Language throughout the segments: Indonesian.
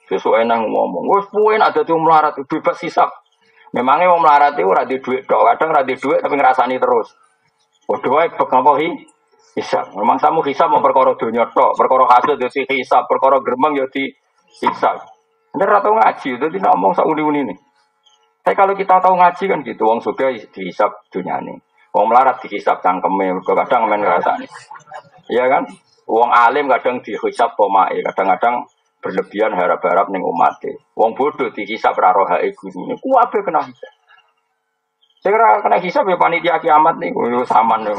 Sesuai nang ngomong, wes puin ada tuh melarat bebas hisap. Memangnya mau melarat itu rada duit dong, kadang rada duit tapi ngerasani terus. Waduh, apa hisap. Memang kamu hisap mau perkara dunia tok, perkara hasil jadi hisap, perkara gerbang jadi hisap. Anda rata ngaji, itu tidak ngomong sauni-uni nih. Tapi kalau kita tahu ngaji kan gitu, wong suka dihisap dunia nih, wong melarat dihisap cangkemnya, kadang main ngerasani. Iya kan? Wong alim kadang dihisap pomae, kadang-kadang berlebihan harap-harap ning umate. Wong bodoh dihisap ra rohae gurune. Ku ape kena hisap. Saya kira kena hisap ya panitia kiamat nih, saman nih.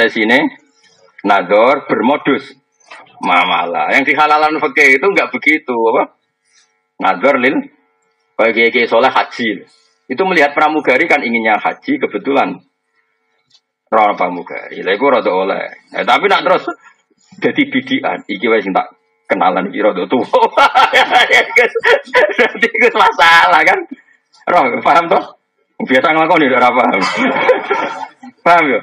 Sini nador bermodus mamalah. Yang dihalalan fikih itu enggak begitu apa? Nador lil bagi soleh haji. Itu melihat pramugari kan inginnya haji kebetulan roh pramugari. Lha iku rada oleh. Tapi nak terus dadi bidian iki wis tak kenalan iki rada tuwa. Dadi iku masalah kan. Roh paham toh? Biasa nglakoni ora paham. Paham ya?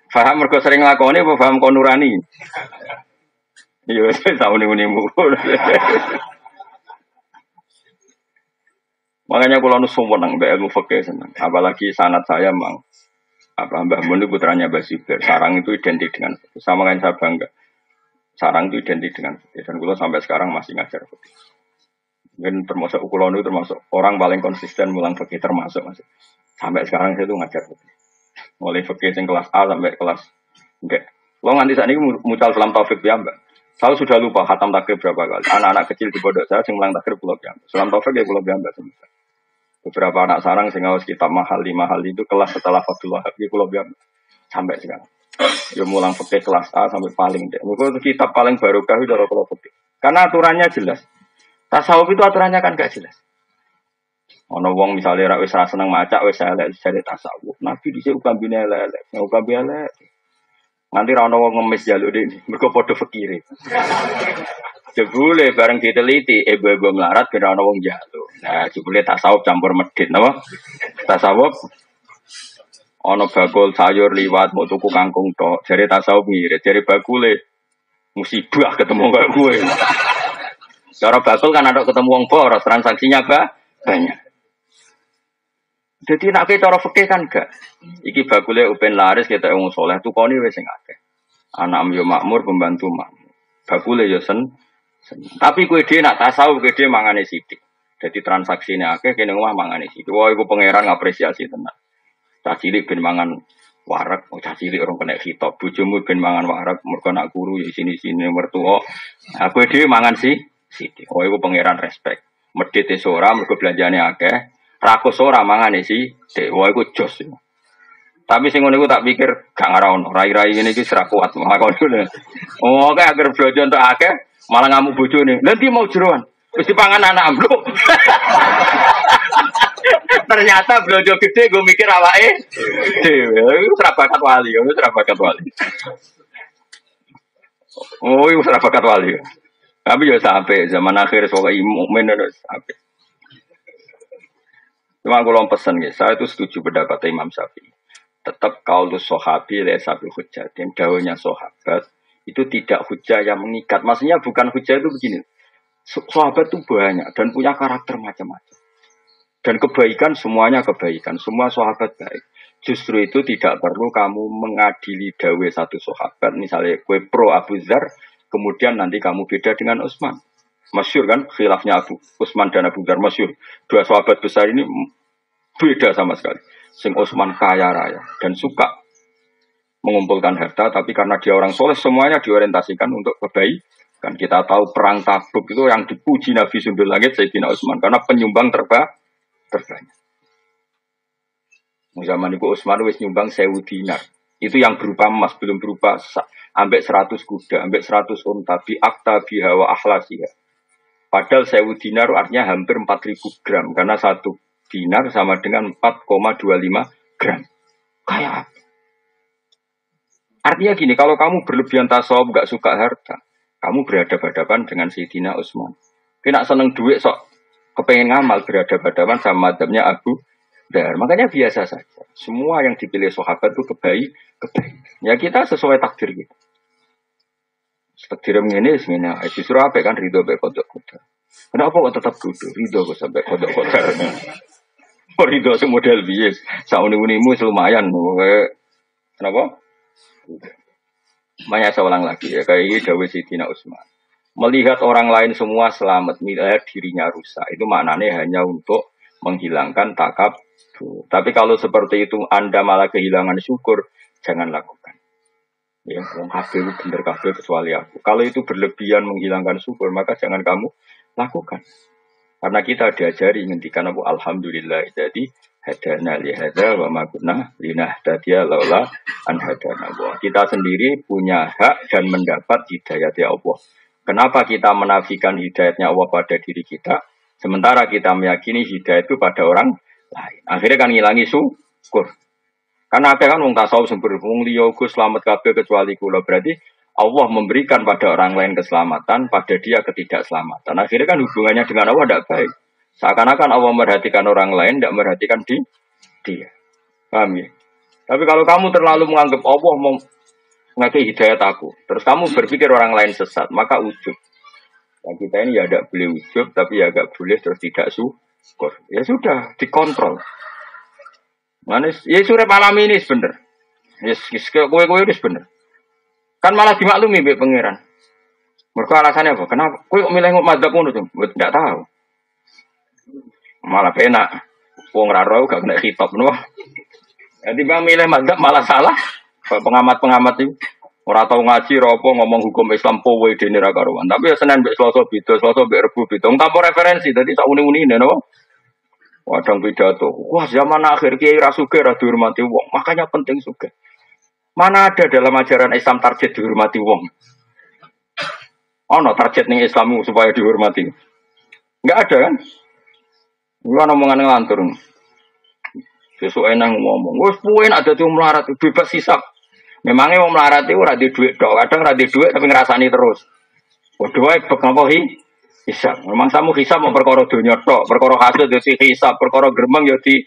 Paham mergo sering nglakoni apa paham kon nurani? Iya wis tau nimu. Makanya kalau nu seneng mbak ilmu fikih seneng. Apalagi sanad saya mang apa Mbah Mun itu putranya Mbah Zubair. Sarang itu identik dengan fikih. Sama kan saya bangga. Sarang itu identik dengan fikih. Dan kalau sampai sekarang masih ngajar fikih. Mungkin termasuk kulon itu termasuk orang paling konsisten mulang fikih termasuk masih. Sampai sekarang saya itu ngajar fikih. Mulai fikih yang kelas A sampai kelas enggak. Lo nganti saat ini mucal dalam taufik ya Mbak. Saya sudah lupa khatam takrib berapa kali. Anak-anak kecil di pondok saya yang mulang takrib pulau ya. Dalam taufik ya pulau ya Mbak. Beberapa anak sarang sing ngawas kitab mahal itu kelas setelah Fadlullah Habib kula biar sampai sekarang. Ya mulang fikih kelas A sampai paling dek. Itu kitab paling barokah itu dari kula fikih. Karena aturannya jelas. Tasawuf itu aturannya kan gak jelas. Ono wong misalnya ra wis ra seneng maca wis elek jare tasawuf. Nabi dhisik ukambine elek, ukambi elek. Nanti ra ono wong ngemis jaluk iki. Mergo padha fikire. Jebule bareng diteliti, ibu-ibu melarat kena ana wong jatuh. Nah, jebule tasawuf campur medhit napa? Tasawuf ana bakul sayur liwat mau tuku kangkung tok. Jare tasawuf ngirit, jare bakule musibah ketemu kaya kowe. Cara bakul kan ada ketemu wong boros, transaksinya banyak. Jadi nek cara fikih kan gak. Iki bakule upen laris ketok wong saleh tukone wis sing akeh. Anak yo makmur pembantu makmur. Bakule yo tapi kue dia nak tasawuf kue dia mangane sidik. Jadi transaksinya akeh kene omah mangane sidik. Wah iku pangeran ngapresiasi tenan. Cah cilik ben mangan warak, cah cilik orang kena khitab. Bojomu ben mangan warak, mergo nak guru ya sini-sini mertua. Nah kue dia mangan sidik. Wah iku pangeran respect. Medhit ora mergo belanjane akeh. Rakus ora mangane sidik. Wah iku jos. Tapi sing ngono iku tak pikir gak ngarono. Rai-rai ngene iki ora kuat. Oh kayak agar belanja entuk akeh malah ngamuk bojone. Nanti mau jeroan. Wis dipangan anak ambluk. Ternyata belanja gede gue mikir awake dhewe. Iku ora bakat wali, Oh, iku ora bakat wali. Tapi ya sampai zaman akhir sok mukmin sampai. Cuma kalau pesen ya, saya itu setuju pendapat Imam Syafi'i. Tetap qaulus sahabi laysa bi hujjatin, dawuhnya sahabat itu tidak hujah yang mengikat. Maksudnya bukan hujah itu begini. Sahabat itu banyak dan punya karakter macam-macam. Dan kebaikan semuanya kebaikan. Semua sahabat baik. Justru itu tidak perlu kamu mengadili dawe satu sahabat. Misalnya kue pro Abu Dzar, kemudian nanti kamu beda dengan Utsman. Masyhur kan khilafnya Abu Utsman dan Abu Dzar masyhur. Dua sahabat besar ini beda sama sekali. Sing Utsman kaya raya dan suka mengumpulkan harta, tapi karena dia orang soleh semuanya diorientasikan untuk kebaikan. Kita tahu perang Tabuk itu yang dipuji Nabi Sundul Langit Sayyidina Utsman karena penyumbang terbanyak. Zaman itu Utsman wis nyumbang 1000 dinar. Itu yang berupa emas, belum berupa ambek 100 kuda, ambek 100 unta, bi akta biha wa akhlasiha. Padahal 1000 dinar artinya hampir 4000 gram karena 1 dinar sama dengan 4,25 gram. Kayak apa? Artinya gini, kalau kamu berlebihan tasawuf, gak suka harta, kamu berhadapan-hadapan dengan Sayyidina Utsman. Kena seneng duit sok, kepengen ngamal berhadapan-hadapan sama madzhabnya Abu Dan makanya biasa saja. Semua yang dipilih sahabat itu kebaik. Ya kita sesuai takdir kita. Takdir ini sebenarnya justru apa kan ridho baik kodok kodok. Kenapa kok tetap ridho? Ridho kok sampai kodok kodok. Ridho semodel bias. Sauni-unimu lumayan. Kenapa? Makanya saya ulang lagi ya. Kayak ini Dawud Sidina Utsman. Melihat orang lain semua selamat, melihat dirinya rusak. Itu maknanya hanya untuk menghilangkan takab. Tapi kalau seperti itu Anda malah kehilangan syukur, jangan lakukan. Ya, wong kabeh bener kabeh kecuali aku. Kalau itu berlebihan menghilangkan syukur, maka jangan kamu lakukan. Karena kita diajari ngendikan apa alhamdulillah. Jadi hadana li hadza wa ma kunna linahtadiya laula an hadana Allah. Kita sendiri punya hak dan mendapat hidayat ya Allah. Kenapa kita menafikan hidayatnya Allah pada diri kita, sementara kita meyakini hidayat itu pada orang lain. Akhirnya kan ngilangi syukur. Karena apa kan wong tasawuf sumber wong liya Gus selamat kabeh kecuali kula. Berarti Allah memberikan pada orang lain keselamatan, pada dia ketidakselamatan. Akhirnya kan hubungannya dengan Allah tidak baik. Seakan-akan Allah merhatikan orang lain, tidak merhatikan dia. Paham ya? Tapi kalau kamu terlalu menganggap Allah mau ngasih hidayat aku, terus kamu berpikir orang lain sesat, maka ujub. Nah, kita ini ya tidak boleh ujub, tapi ya agak boleh terus tidak syukur. Ya sudah, dikontrol. Manis, ya surep malam ini bener. Yes, kowe ini bener. Kan malah dimaklumi mbek pangeran. Mergo alasannya apa? Kenapa? Kowe kok milih madzhab ngono to? Ndak tahu. Malah penak. Wong ra ro gak kena khitab ngono. Jadi bang milih madzhab malah salah. Pengamat-pengamat itu ora tau ngaji ora apa ngomong hukum Islam powe dene ra karuan. Tapi ya Senin mbek Selasa beda, Selasa mbek Rebo beda. Tanpa referensi tadi sak uni-unine napa? Wadang pidato. Wah, zaman akhir Kiai ra sugih ra dihormati wong. Makanya penting sugih. Mana ada dalam ajaran Islam target dihormati wong? Oh no, target nih Islam supaya dihormati. Enggak ada kan? Gua omongan ngelantur. Besok enak ngomong. Wes puin ada tuh melarat bebas hisap. Memangnya mau melarat itu ora di duit dok. Kadang ora di duit tapi ngerasani terus. Waduh wae bek napa hisap. Memang samu hisap mau perkara donya tok, perkara hasil yo hisap, perkara gremeng yo di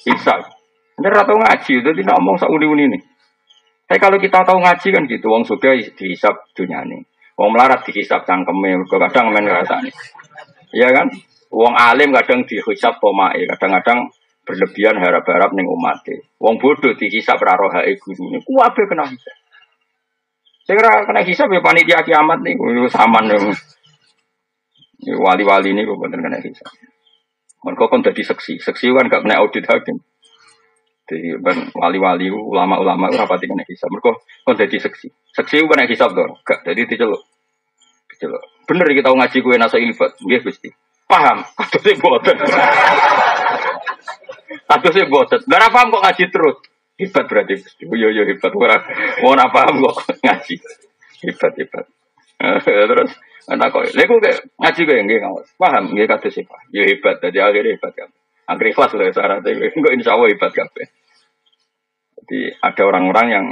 hisap. Nek ora tau ngaji itu tidak ngomong sak uni-uni nih. Tapi kalau kita tahu ngaji kan gitu, wong sugih dihisap dunyane. Wong melarat dihisap cangkeme, kadang men ngrasani. Iya kan? Wong alim kadang dihisap pomake, kadang-kadang berlebihan harap-harap ning umate. Wong bodoh dihisap ra rohae gurune. Kuwabe kena hisap. Sing ora kena hisap ya panitia kiamat niku saman yo. Wali-wali niku mboten kena hisap. Mergo kon dadi seksi. Seksi kan gak kena audit hakim. Jadi wali-wali ulama-ulama ora pati kena hisab. Mergo kon dadi seksi. Seksi kena hisab to. Gak dadi diceluk. Diceluk. Bener iki tau ngaji kowe nasa ilfat. Nggih Gusti. Paham. Katose boten. Katose boten. Ora paham kok ngaji terus. Hebat berarti. Yo hebat ora paham kok ngaji. Hebat. Terus ana kok. Lha kok ngaji kowe nggih ngawas. Paham nggih katose Pak. Yo hebat. Dadi akhire hebat kan. Angger ikhlas lho syaratnya. Engko insyaallah hebat kabeh. Jadi ada orang-orang yang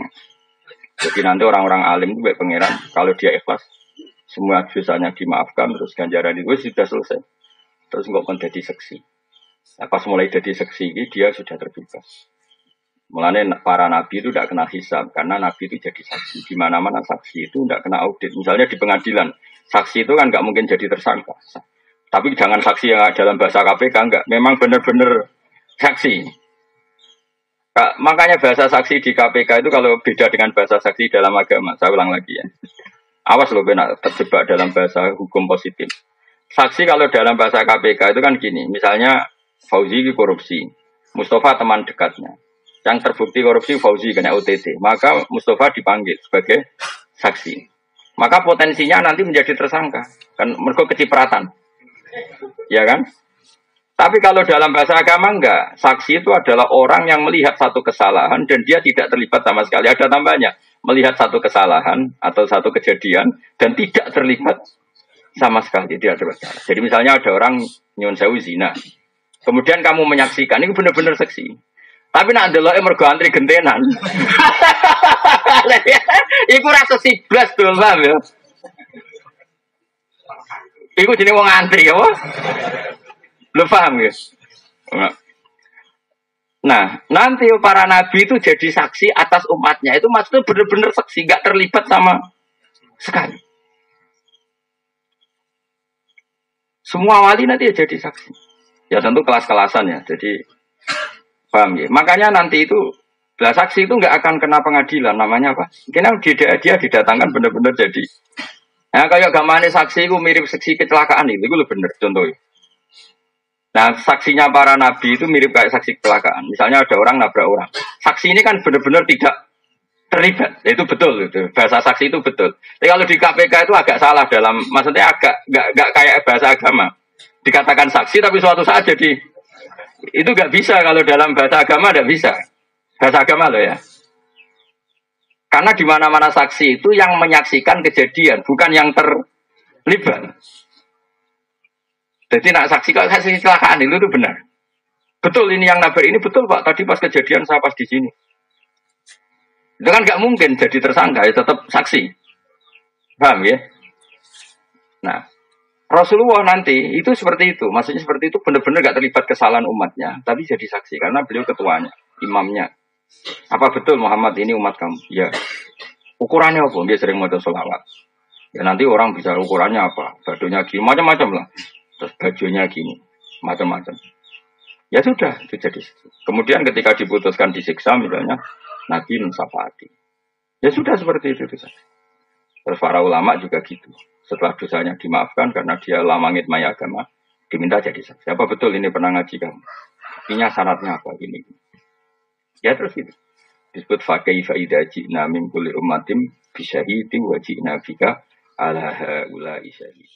jadi nanti orang-orang alim itu baik pangeran kalau dia ikhlas semua dosanya dimaafkan terus ganjaran itu sudah selesai terus nggak akan jadi seksi. Nah, pas mulai jadi seksi ini dia sudah terbebas. Mulanya para nabi itu tidak kena hisab karena nabi itu jadi saksi di mana-mana saksi itu tidak kena audit. Misalnya di pengadilan saksi itu kan nggak mungkin jadi tersangka. Tapi jangan saksi yang dalam bahasa KPK enggak. Memang benar-benar saksi. Makanya bahasa saksi di KPK itu kalau beda dengan bahasa saksi dalam agama. Saya ulang lagi ya. Awas loh benar terjebak dalam bahasa hukum positif. Saksi kalau dalam bahasa KPK itu kan gini. Misalnya Fauzi korupsi. Mustafa teman dekatnya. Yang terbukti korupsi Fauzi kena OTT. Maka Mustafa dipanggil sebagai saksi. Maka potensinya nanti menjadi tersangka. Kan mergo kecipratan. Ya kan? Tapi kalau dalam bahasa agama enggak. Saksi itu adalah orang yang melihat satu kesalahan dan dia tidak terlibat sama sekali. Ada tambahnya. Melihat satu kesalahan atau satu kejadian dan tidak terlibat sama sekali. Dia terlibat. Jadi misalnya ada orang nyuwun sewu zina. Kemudian kamu menyaksikan. Ini benar-benar saksi. Tapi nak ndeloke mergo antri gentenan. Iku rasa siblas dul, paham ya? Iku jenenge wong antri apa? Lu paham ya? Nah, nanti para nabi itu jadi saksi atas umatnya. Itu maksudnya benar-benar saksi, nggak terlibat sama sekali. Semua wali nanti ya jadi saksi. Ya tentu kelas-kelasan ya. Jadi paham ya. Makanya nanti itu lah saksi itu nggak akan kena pengadilan. Namanya apa? Karena dia didatangkan benar-benar jadi. Nah kayak gamane saksi itu mirip saksi kecelakaan itu lebih benar contohnya. Nah, saksinya para nabi itu mirip kayak saksi kecelakaan. Misalnya ada orang nabrak orang. Saksi ini kan benar-benar tidak terlibat. Itu betul itu. Bahasa saksi itu betul. Tapi kalau di KPK itu agak salah dalam, maksudnya agak nggak kayak bahasa agama. Dikatakan saksi tapi suatu saat jadi itu nggak bisa kalau dalam bahasa agama nggak bisa. Bahasa agama loh ya. Karena di mana-mana saksi itu yang menyaksikan kejadian, bukan yang terlibat. Jadi nak saksi kalau saksi kecelakaan itu benar. Betul ini yang nabrak ini betul Pak. Tadi pas kejadian saya pas di sini. Itu kan nggak mungkin jadi tersangka ya tetap saksi. Paham ya? Nah, Rasulullah nanti itu seperti itu. Maksudnya seperti itu benar-benar nggak terlibat kesalahan umatnya, tapi jadi saksi karena beliau ketuanya, imamnya. Apa betul Muhammad ini umat kamu? Ya. Ukurannya apa? Dia sering mau sholawat. Ya nanti orang bisa ukurannya apa? Bajunya gini, macam-macam lah. Terus bajunya gini, macam-macam. Ya sudah, itu jadi. Kemudian ketika diputuskan disiksa misalnya, Nabi mensafati. Ya sudah seperti itu. Terus para ulama juga gitu. Setelah dosanya dimaafkan karena dia lamangit maya agama, diminta jadi saksi. Apa betul ini pernah ngaji kamu? Ini syaratnya apa ini? Ya terus itu. Disebut fakaifa idza ji'na min kulli ummatin bisyahidin wa ji'na bika ala haula'i syahid.